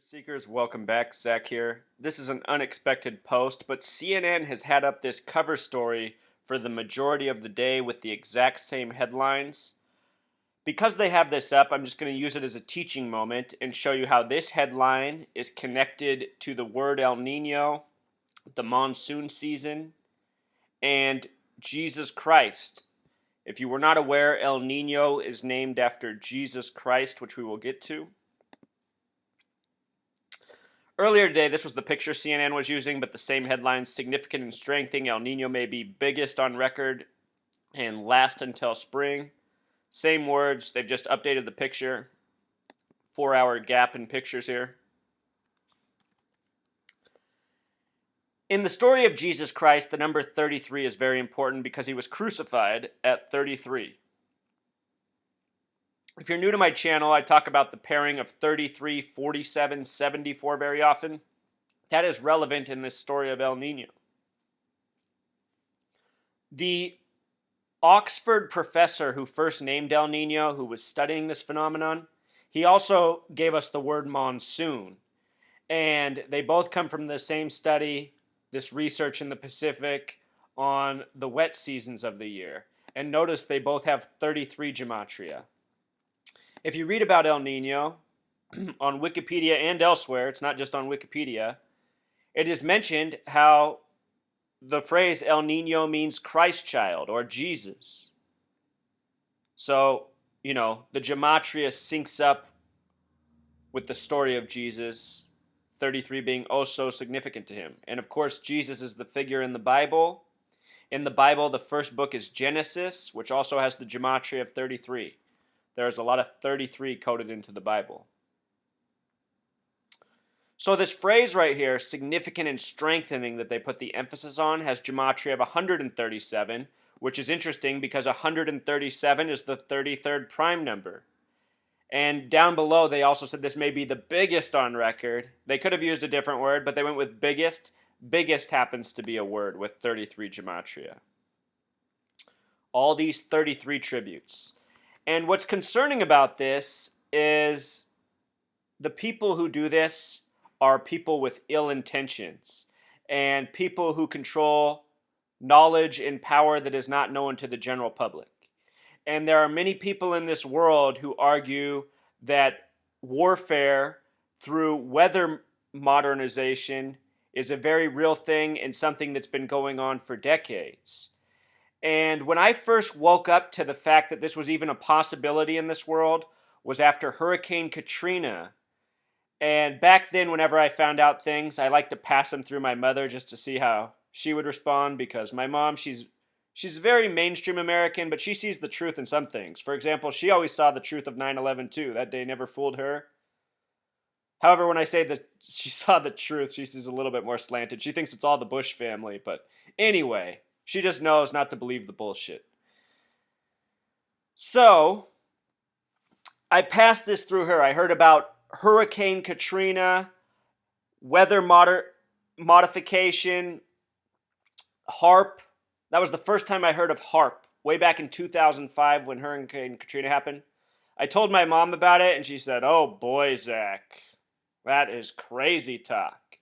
Seekers, welcome back. Zach here. This is an unexpected post, but CNN has had up this cover story for the majority of the day with the exact same headlines. Because they have this up, I'm just going to use it as a teaching moment and show you how this headline is connected to the word El Nino, the monsoon season, and Jesus Christ. If you were not aware, El Nino is named after Jesus Christ, which we will get to. Earlier today, this was the picture CNN was using, but the same headline: significant in strengthening, El Nino may be biggest on record and last until spring. Same words, they've just updated the picture. 4-hour gap in pictures here. In the story of Jesus Christ, the number 33 is very important because he was crucified at 33. If you're new to my channel, I talk about the pairing of 33, 47, 74 very often. That is relevant in this story of El Nino. The Oxford professor who first named El Nino, who was studying this phenomenon, he also gave us the word monsoon. And they both come from the same study, this research in the Pacific on the wet seasons of the year. And notice they both have 33 gematria. If you read about El Nino on Wikipedia and elsewhere, it's not just on Wikipedia, it is mentioned how the phrase El Nino means Christ child or Jesus. So, the gematria syncs up with the story of Jesus, 33 being oh so significant to him. And of course, Jesus is the figure in the Bible. In the Bible, the first book is Genesis, which also has the gematria of 33. There's a lot of 33 coded into the Bible. So this phrase right here, significant and strengthening, that they put the emphasis on, has gematria of 137, which is interesting because 137 is the 33rd prime number. And down below, they also said this may be the biggest on record. They could have used a different word, but they went with biggest. Biggest happens to be a word with 33 gematria. All these 33 tributes. And what's concerning about this is the people who do this are people with ill intentions and people who control knowledge and power that is not known to the general public. And there are many people in this world who argue that warfare through weather modernization is a very real thing and something that's been going on for decades. And when I first woke up to the fact that this was even a possibility in this world was after Hurricane Katrina. And back then, whenever I found out things, I liked to pass them through my mother just to see how she would respond, because my mom, she's very mainstream American, but she sees the truth in some things. For example, she always saw the truth of 9/11 too. That day never fooled her. However, when I say that she saw the truth, she sees a little bit more slanted. She thinks it's all the Bush family, but anyway, she just knows not to believe the bullshit. So, I passed this through her. I heard about Hurricane Katrina, weather modification, HARP. That was the first time I heard of HARP, way back in 2005 when Hurricane Katrina happened. I told my mom about it, and she said, "Oh boy, Zach, that is crazy talk."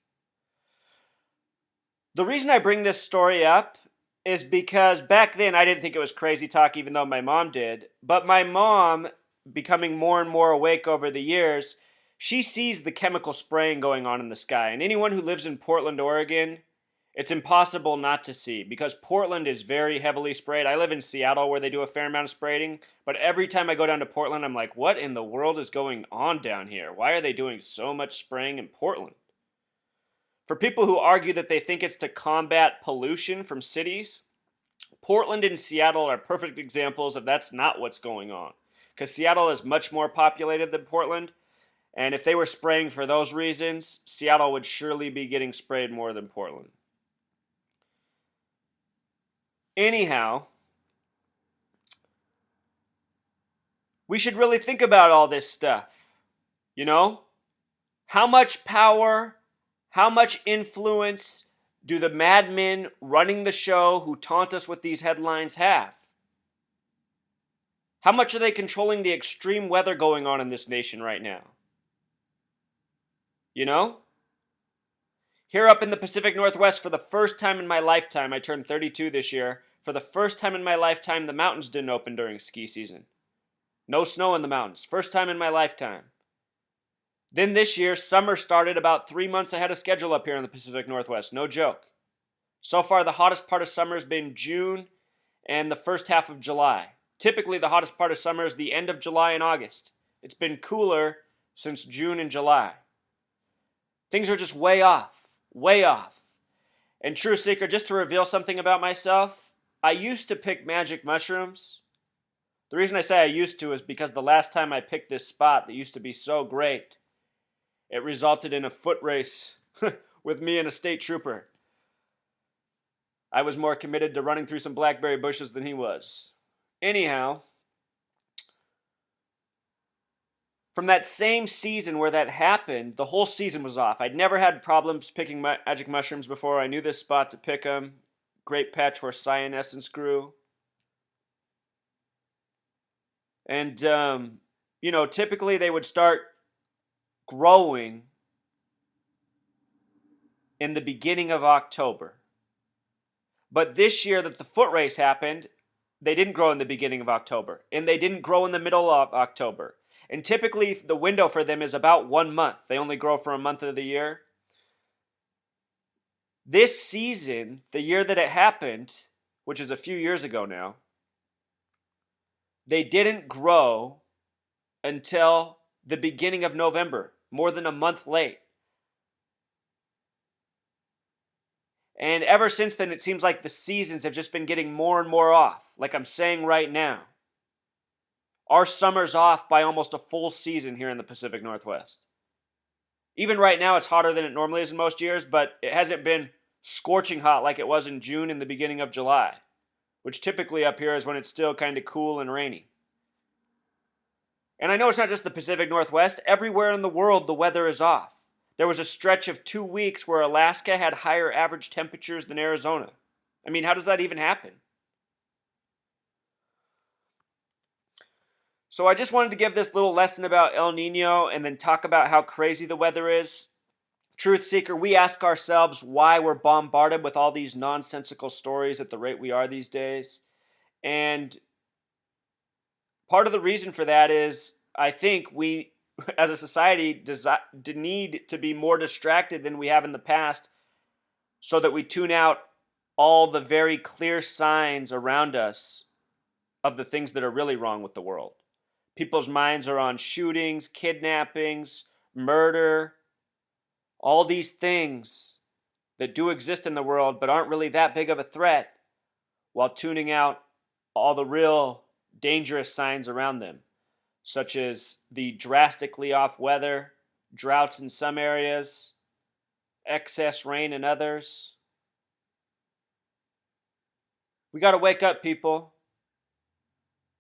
The reason I bring this story up is because back then I didn't think it was crazy talk, even though my mom did. But my mom, becoming more and more awake over the years, she sees the chemical spraying going on in the sky. And anyone who lives in Portland, Oregon, it's impossible not to see, because Portland is very heavily sprayed. I live in Seattle where they do a fair amount of spraying, but every time I go down to Portland, I'm like, what in the world is going on down here? Why are they doing so much spraying in Portland? For people who argue that they think it's to combat pollution from cities, Portland and Seattle are perfect examples of that's not what's going on. Because Seattle is much more populated than Portland, and if they were spraying for those reasons, Seattle would surely be getting sprayed more than Portland. Anyhow, we should really think about all this stuff. How much power, how much influence do the madmen running the show who taunt us with these headlines have? How much are they controlling the extreme weather going on in this nation right now? You know? Here up in the Pacific Northwest, for the first time in my lifetime, I turned 32 this year. For the first time in my lifetime, the mountains didn't open during ski season. No snow in the mountains. First time in my lifetime. Then this year, summer started about 3 months ahead of schedule up here in the Pacific Northwest. No joke. So far, the hottest part of summer has been June and the first half of July. Typically, the hottest part of summer is the end of July and August. It's been cooler since June and July. Things are just way off. Way off. And True Seeker, just to reveal something about myself, I used to pick magic mushrooms. The reason I say I used to is because the last time I picked this spot that used to be so great, it resulted in a foot race with me and a state trooper. I was more committed to running through some blackberry bushes than he was. Anyhow, from that same season where that happened, the whole season was off. I'd never had problems picking magic mushrooms before. I knew this spot to pick them. Great patch where cyan essence grew. And, typically they would start growing in the beginning of October. But this year that the foot race happened, they didn't grow in the beginning of October. And they didn't grow in the middle of October. And typically the window for them is about 1 month. They only grow for a month of the year. This season, the year that it happened, which is a few years ago now, they didn't grow until the beginning of November, more than a month late. And ever since then, it seems like the seasons have just been getting more and more off, like I'm saying right now. Our summer's off by almost a full season here in the Pacific Northwest. Even right now, it's hotter than it normally is in most years, but it hasn't been scorching hot like it was in June and the beginning of July, which typically up here is when it's still kind of cool and rainy. And I know it's not just the Pacific Northwest. Everywhere in the world, the weather is off. There was a stretch of 2 weeks where Alaska had higher average temperatures than Arizona. I mean, how does that even happen? So I just wanted to give this little lesson about El Nino and then talk about how crazy the weather is. Truth Seeker, we ask ourselves why we're bombarded with all these nonsensical stories at the rate we are these days. And part of the reason for that is I think we, as a society, need to be more distracted than we have in the past so that we tune out all the very clear signs around us of the things that are really wrong with the world. People's minds are on shootings, kidnappings, murder, all these things that do exist in the world but aren't really that big of a threat, while tuning out all the real dangerous signs around them, such as the drastically off weather, droughts in some areas, excess rain in others. We got to wake up, people.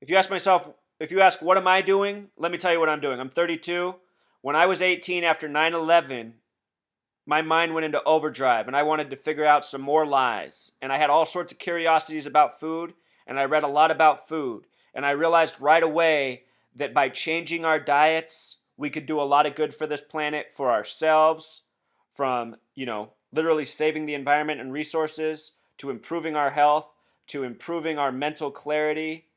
If you ask what am I doing, let me tell you what I'm doing. I'm 32. When I was 18 after 9/11, my mind went into overdrive and I wanted to figure out some more lies. And I had all sorts of curiosities about food, and I read a lot about food. And I realized right away that by changing our diets, we could do a lot of good for this planet, for ourselves, from, literally saving the environment and resources, to improving our health, to improving our mental clarity,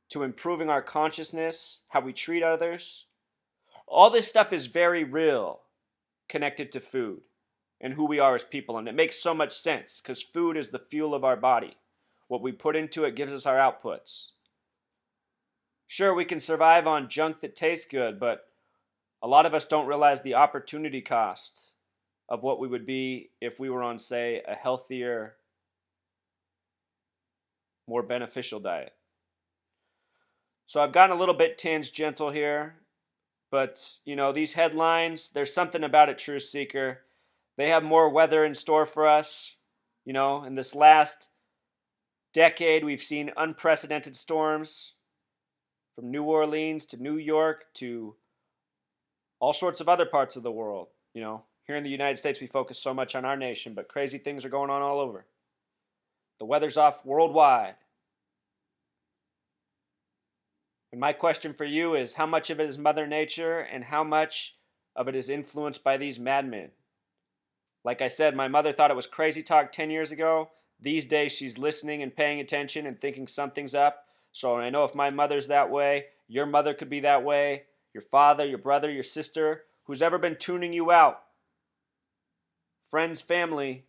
to improving our consciousness, how we treat others. All this stuff is very real, connected to food and who we are as people. And it makes so much sense because food is the fuel of our body. What we put into it gives us our outputs. Sure, we can survive on junk that tastes good, but a lot of us don't realize the opportunity cost of what we would be if we were on, say, a healthier, more beneficial diet. So I've gotten a little bit tangential here, but, these headlines, there's something about it, Truth Seeker. They have more weather in store for us. In this last decade, we've seen unprecedented storms from New Orleans to New York to all sorts of other parts of the world. Here in the United States, we focus so much on our nation, but crazy things are going on all over. The weather's off worldwide. And my question for you is, how much of it is Mother Nature and how much of it is influenced by these madmen. Like I said, my mother thought it was crazy talk 10 years ago. These days she's listening and paying attention and thinking something's up. So I know if my mother's that way, your mother could be that way, your father, your brother, your sister, who's ever been tuning you out. Friends, family,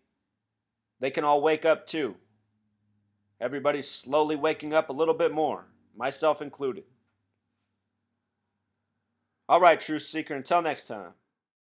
they can all wake up too. Everybody's slowly waking up a little bit more, myself included. All right, Truth Seeker, until next time.